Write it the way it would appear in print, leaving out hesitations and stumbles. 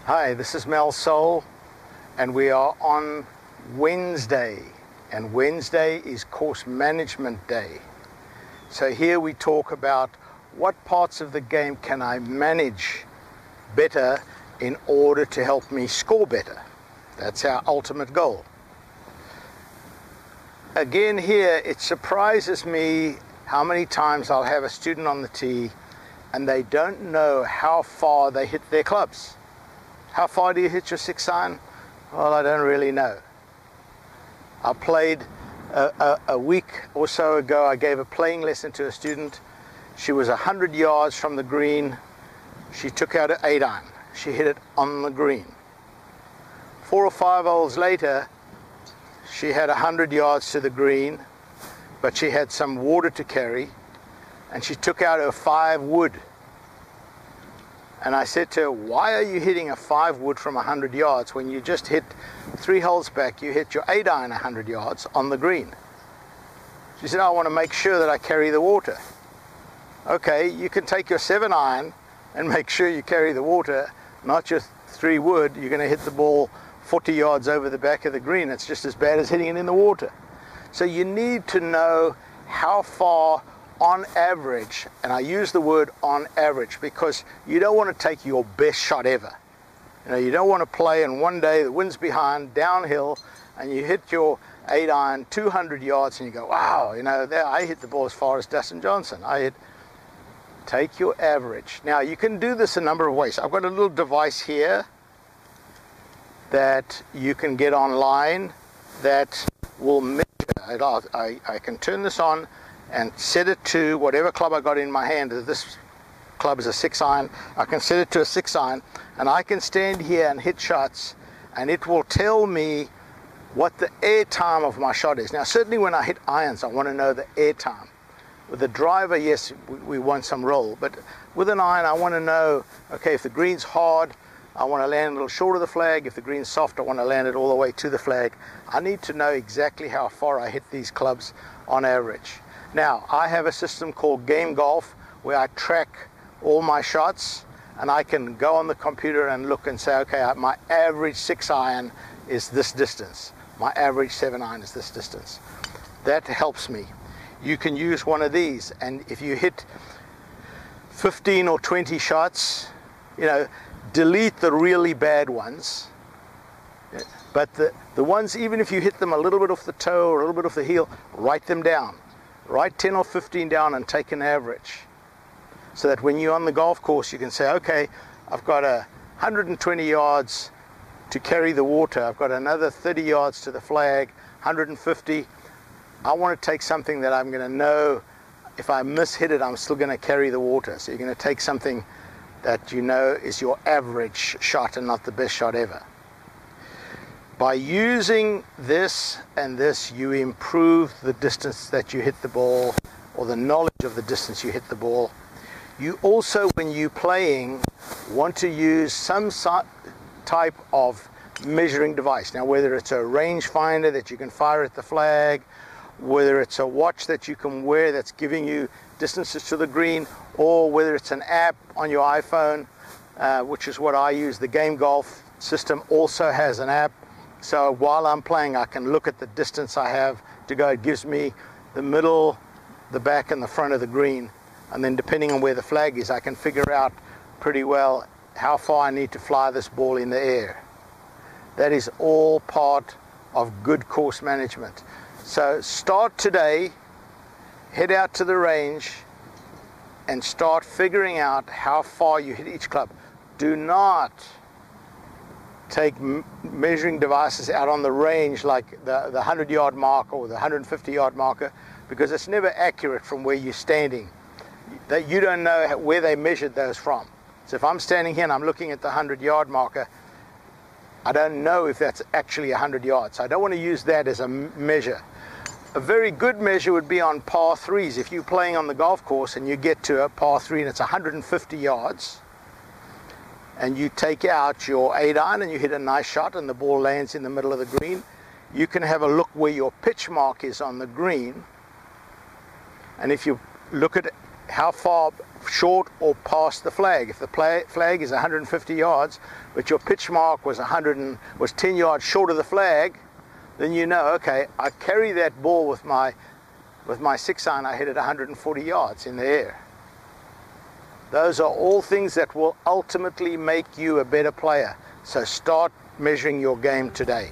Hi, this is Mel Soul, and we are on Wednesday, and Wednesday is Course Management Day. So here we talk about what parts of the game can I manage better in order to help me score better. That's our ultimate goal. Again here, it surprises me how many times I'll have a student on the tee and they don't know how far they hit their clubs. How far do you hit your 6-iron? Well, I don't really know. I played a week or so ago, I gave a playing lesson to a student. She was 100 yards from the green. She took out an 8-iron. She hit it on the green. 4 or 5 holes later, she had 100 yards to the green, but she had some water to carry, and she took out her 5-wood. And I said to her, why are you hitting a 5-wood from 100 yards when you just hit 3 holes back, you hit your 8-iron 100 yards on the green? She said, I want to make sure that I carry the water. Okay, you can take your 7-iron and make sure you carry the water, not just 3-wood. You're going to hit the ball 40 yards over the back of the green. It's just as bad as hitting it in the water. So you need to know how far on average, and I use the word on average because you don't want to take your best shot ever. You know, you don't want to play and one day the wind's behind, downhill, and you hit your 8-iron 200 yards and you go, wow, you know, there I hit the ball as far as Dustin Johnson. Take your average. Now you can do this a number of ways. I've got a little device here that you can get online that will measure. I can turn this on and set it to whatever club I got in my hand. This club is a 6-iron. I can set it to a 6-iron, and I can stand here and hit shots, and it will tell me what the air time of my shot is. Now certainly when I hit irons, I want to know the air time. With a driver, yes, we want some roll, but with an iron I want to know, okay, if the green's hard, I want to land a little short of the flag. If the green's soft, I want to land it all the way to the flag. I need to know exactly how far I hit these clubs on average. Now, I have a system called Game Golf where I track all my shots, and I can go on the computer and look and say, okay, my average 6-iron is this distance. My average 7-iron is this distance. That helps me. You can use one of these, and if you hit 15 or 20 shots, you know, delete the really bad ones, but the ones, even if you hit them a little bit off the toe or a little bit off the heel, write them down. Write 10 or 15 down and take an average, so that when you're on the golf course you can say, okay, I've got 120 yards to carry the water, I've got another 30 yards to the flag, 150. I want to take something that I'm going to know if I miss-hit it, I'm still going to carry the water. So you're going to take something that you know is your average shot and not the best shot ever. By using this and this, you improve the distance that you hit the ball, or the knowledge of the distance you hit the ball. You also, when you're playing, want to use some type of measuring device. Now, whether it's a rangefinder that you can fire at the flag, whether it's a watch that you can wear that's giving you distances to the green, or whether it's an app on your iPhone, which is what I use. The Game Golf system also has an app, so while I'm playing I can look at the distance I have to go. It gives me the middle, the back and the front of the green, and then depending on where the flag is I can figure out pretty well how far I need to fly this ball in the air. That is all part of good course management. So start today, head out to the range and start figuring out how far you hit each club. Do not take measuring devices out on the range like the 100-yard marker or the 150-yard marker, because it's never accurate from where you're standing. That you don't know where they measured those from. So if I'm standing here and I'm looking at the 100-yard marker, I don't know if that's actually 100 yards. So I don't want to use that as a measure. A very good measure would be on par 3s. If you're playing on the golf course and you get to a par 3 and it's 150 yards, and you take out your 8-iron and you hit a nice shot and the ball lands in the middle of the green, you can have a look where your pitch mark is on the green, and if you look at how far short or past the flag. If the flag is 150 yards, but your pitch mark was 10 yards short of the flag, then you know, okay, I carry that ball with my 6-iron, I hit it 140 yards in the air. Those are all things that will ultimately make you a better player. So start measuring your game today.